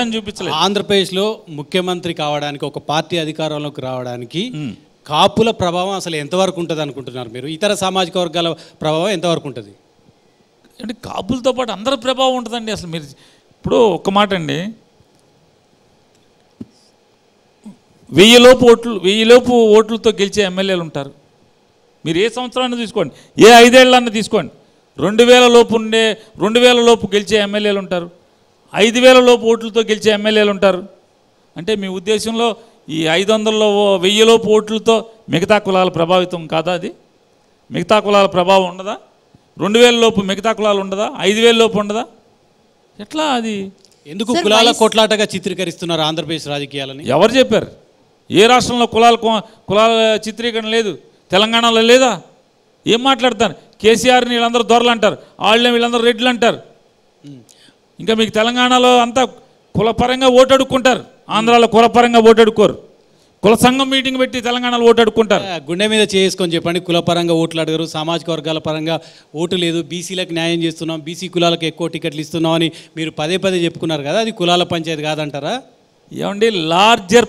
చూపించలేదు. ఆంధ్రప్రదేశ్లో ముఖ్యమంత్రి కావడానికి ఒక పార్టీ అధికారంలోకి రావడానికి కాపుల ప్రభావం అసలు ఎంతవరకు ఉంటుంది అనుకుంటున్నారు మీరు? ఇతర సామాజిక వర్గాల ప్రభావం ఎంతవరకు ఉంటుంది? అంటే కాపులతో పాటు అందరి ప్రభావం ఉంటుందండి. అసలు మీరు ఇప్పుడు ఒక్క మాట అండి, 1000 ఓట్లతో గెలిచే ఎమ్మెల్యేలు ఉంటారు. మీరు ఏ సంవత్సరాన్ని తీసుకోండి, ఏ 5 ఏళ్ళన్నా తీసుకోండి, 2000 లోపు గెలిచే ఎమ్మెల్యేలు ఉంటారు, 5000 ఓట్లతో గెలిచే ఎమ్మెల్యేలు ఉంటారు. అంటే మీ ఉద్దేశంలో ఈ 500 1000 ఓట్లతో మిగతా కులాల ప్రభావితం కాదా? అది మిగతా కులాల ప్రభావం ఉండదా? 2000 మిగతా కులాలు ఉండదా? 5000 ఉండదా? ఎట్లా అది? ఎందుకు కులాల కొట్లాటగా చిత్రీకరిస్తున్నారు ఆంధ్రప్రదేశ్ రాజకీయాలని? ఎవరు చెప్పారు? ఏ రాష్ట్రంలో కులాల చిత్రీకరణ లేదు? తెలంగాణలో లేదా? ఏం మాట్లాడతారు? కేసీఆర్ని వీళ్ళందరూ దొరలు అంటారు, వాళ్ళని వీళ్ళందరూ రెడ్లు అంటారు. ఇంకా మీకు తెలంగాణలో అంతా కులపరంగా ఓటు అడుక్కుంటారు, ఆంధ్రాలో కులపరంగా ఓటు అడుక్కోరు. కుల సంఘం మీటింగ్ పెట్టి తెలంగాణలో ఓటు అడుక్కుంటారు. గుండె మీద చేసుకొని చెప్పండి, కులపరంగా ఓట్లు అడగరు, సామాజిక వర్గాల పరంగా ఓటు లేదు, బీసీలకు న్యాయం చేస్తున్నాం, బీసీ కులాలకు ఎక్కువ టికెట్లు ఇస్తున్నాం అని మీరు పదే చెప్పుకున్నారు కదా, అది కులాల పంచాయతీ కాదంటారా? ఏమండి, లార్జర్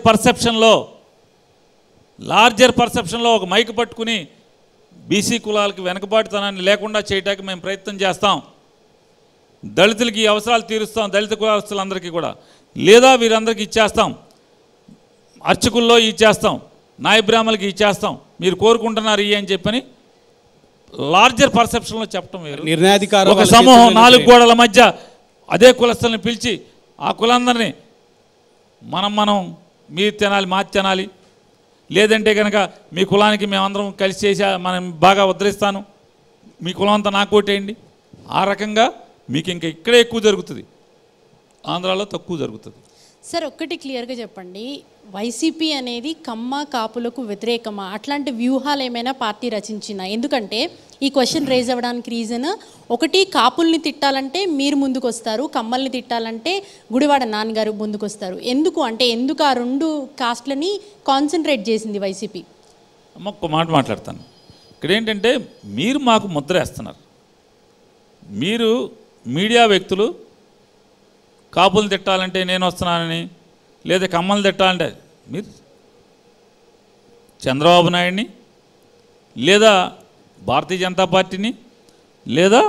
పర్సెప్షన్లో ఒక మైక్ పట్టుకుని బీసీ కులాలకి వెనకబాటుతనాన్ని లేకుండా చేయడానికి మేము ప్రయత్నం చేస్తాం. దళితులకి ఈ అవసరాలు తీరుస్తాం, దళిత కులాస్తులందరికీ కూడా, లేదా వీరందరికీ ఇచ్చేస్తాం, అర్చకుల్లో ఇచ్చేస్తాం, నాయ బ్రాహ్మణులకి ఇచ్చేస్తాం, మీరు కోరుకుంటున్నారు ఇవి అని చెప్పని లార్జర్ పర్సెప్షన్లో చెప్పడం వేరు. నిర్ణయాధికారం ఒక సమూహం 4 గోడల మధ్య అదే కులస్తుల్ని పిలిచి ఆ కులందరినీ మనం మీరు తినాలి, మాది తినాలి, లేదంటే కనుక మీ కులానికి మేమందరం కలిసి చేసా మనం బాగా ఉద్ధరిస్తాను, మీ కులం అంతా నాకు ఓటేయండి, ఆ రకంగా మీకు ఇంకా ఇక్కడే ఎక్కువ జరుగుతుంది, ఆంధ్రాలో తక్కువ జరుగుతుంది. సార్ ఒక్కటి క్లియర్గా చెప్పండి, వైసీపీ అనేది కమ్మ కాపులకు వ్యతిరేకమా? అట్లాంటి వ్యూహాలు ఏమైనా పార్టీ రచించినా? ఎందుకంటే ఈ క్వశ్చన్ రేజ్ అవ్వడానికి రీజన్ ఒకటి, కాపుల్ని తిట్టాలంటే మీరు ముందుకు వస్తారు, కమ్మల్ని తిట్టాలంటే గుడివాడ నాన్నగారు ముందుకు వస్తారు. ఎందుకు ఆ 2 కాస్ట్లని కాన్సన్ట్రేట్ చేసింది వైసీపీ? ఒక్క మాట మాట్లాడతాను. ఇక్కడ ఏంటంటే మీరు మాకు ముద్ర వేస్తున్నారు. మీరు మీడియా వ్యక్తులు కాపులు తిట్టాలంటే నేను వస్తున్నానని, లేదా కమ్మలు తిట్టాలంటే మీరు చంద్రబాబు నాయుడిని, లేదా భారతీయ జనతా పార్టీని, లేదా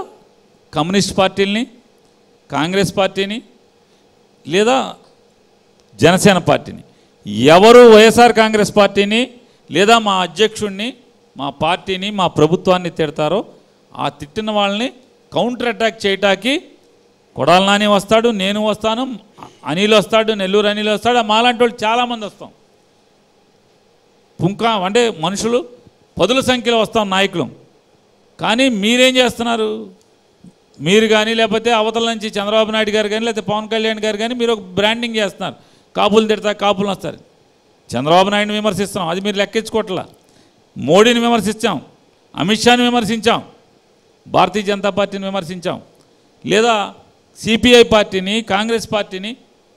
కమ్యూనిస్ట్ పార్టీని, కాంగ్రెస్ పార్టీని, లేదా జనసేన పార్టీని, ఎవరు వైఎస్ఆర్ కాంగ్రెస్ పార్టీని లేదా మా అధ్యక్షుడిని, మా పార్టీని, మా ప్రభుత్వాన్ని తిడతారో ఆ తిట్టిన వాళ్ళని కౌంటర్ అటాక్ చేయటానికి కొడాలి నాని వస్తాడు, నేను వస్తాను, అనిల్ వస్తాడు, నెల్లూరు అనిల్ వస్తాడు, మాలాంటి వాళ్ళు చాలామంది వస్తాం. అంటే మనుషులు 10ల సంఖ్యలో వస్తాం నాయకులు. కానీ మీరేం చేస్తున్నారు? మీరు కానీ లేకపోతే అవతల నుంచి చంద్రబాబు నాయుడు గారు కానీ లేకపోతే పవన్ కళ్యాణ్ గారు కానీ మీరు ఒక బ్రాండింగ్ చేస్తున్నారు, కాపులు తిడతా కాపులు వస్తారు. చంద్రబాబు నాయుడిని విమర్శిస్తున్నాం, అది మీరు లెక్కించుకోవట్లా. మోడీని విమర్శించాం, అమిత్ షాని విమర్శించాం, భారతీయ జనతా పార్టీని విమర్శించాం, లేదా సిపిఐ పార్టీని, కాంగ్రెస్ పార్టీని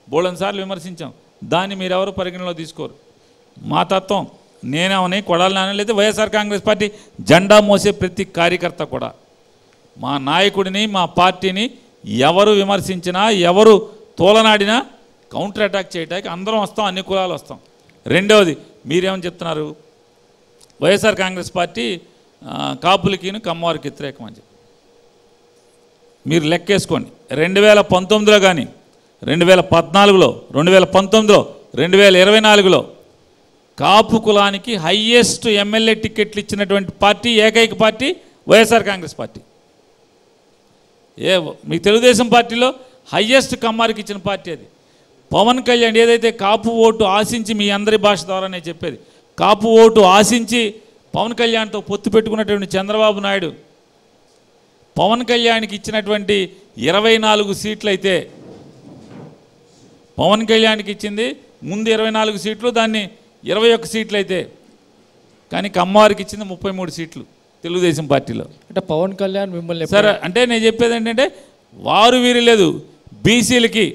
బోళన్సార్లు విమర్శించాం. దాన్ని మీరు ఎవరు పరిగణలో తీసుకోరు. మా తత్వం నేనేమని కొడాలి నాని లేదా వైఎస్ఆర్ కాంగ్రెస్ పార్టీ జెండా మోసే ప్రతి కార్యకర్త కూడా మా నాయకుడిని, మా పార్టీని ఎవరు విమర్శించినా, ఎవరు తోలనాడినా కౌంటర్ అటాక్ చేయడానికి అందరం వస్తాం, అన్ని కులాలు వస్తాం. రెండవది, మీరేమని చెప్తున్నారు? వైఎస్ఆర్ కాంగ్రెస్ పార్టీ కాపులకి కమ్మవారికి వ్యతిరేకం అని చెప్పి మీరు లెక్కేసుకోండి. 2019లో కానీ, 2014లో, 2019లో, 2024లో కాపు కులానికి హయ్యెస్ట్ ఎమ్మెల్యే టికెట్లు ఇచ్చినటువంటి పార్టీ, ఏకైక పార్టీ వైఎస్ఆర్ కాంగ్రెస్ పార్టీ. మీకు తెలుగుదేశం పార్టీలో హయ్యెస్ట్ కమ్మారికి ఇచ్చిన పార్టీ అది. పవన్ కళ్యాణ్ ఏదైతే కాపు ఓటు ఆశించి, మీ అందరి భాష ద్వారానే చెప్పేది, కాపు ఓటు ఆశించి పవన్ కళ్యాణ్తో పొత్తు పెట్టుకున్నటువంటి చంద్రబాబు నాయుడు పవన్ కళ్యాణ్కి ఇచ్చినటువంటి 24 సీట్లు అయితే, పవన్ కళ్యాణ్కి ఇచ్చింది ముందు 24 సీట్లు, దాన్ని 21 సీట్లు అయితే, కానీ కమ్మవారికి ఇచ్చింది 33 సీట్లు తెలుగుదేశం పార్టీలో. అంటే పవన్ కళ్యాణ్ మిమ్మల్ని సరే అంటే నేను చెప్పేది ఏంటంటే వారు వీరు లేదు, బీసీలకి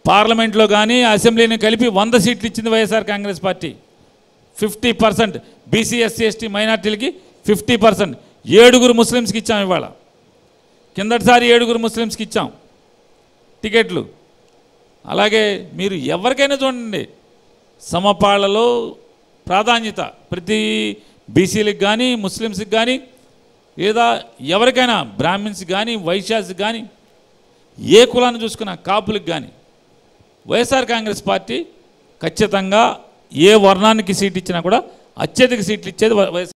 పార్లమెంట్లో కానీ అసెంబ్లీని కలిపి 100 సీట్లు ఇచ్చింది YSR Congress party. 50% BC, SC, ST మైనార్టీలకి 50%. 7 ముస్లిమ్స్కి ఇచ్చాం. ఇవాళ కిందటిసారి 7 ముస్లిమ్స్కి ఇచ్చాం టికెట్లు. అలాగే మీరు ఎవరికైనా చూడండి, సమపాళ్లలో ప్రాధాన్యత ప్రతి బీసీలకు కానీ, ముస్లిమ్స్కి కానీ, లేదా ఎవరికైనా బ్రాహ్మిన్స్కి కానీ, వైశ్యాస్కి కానీ, ఏ కులాన్ని చూసుకున్నా కాపులకు కానీ వైఎస్ఆర్ కాంగ్రెస్ పార్టీ ఖచ్చితంగా ఏ వర్ణానికి సీట్ ఇచ్చినా కూడా అత్యధిక సీట్లు ఇచ్చేది వైఎస్ఆర్.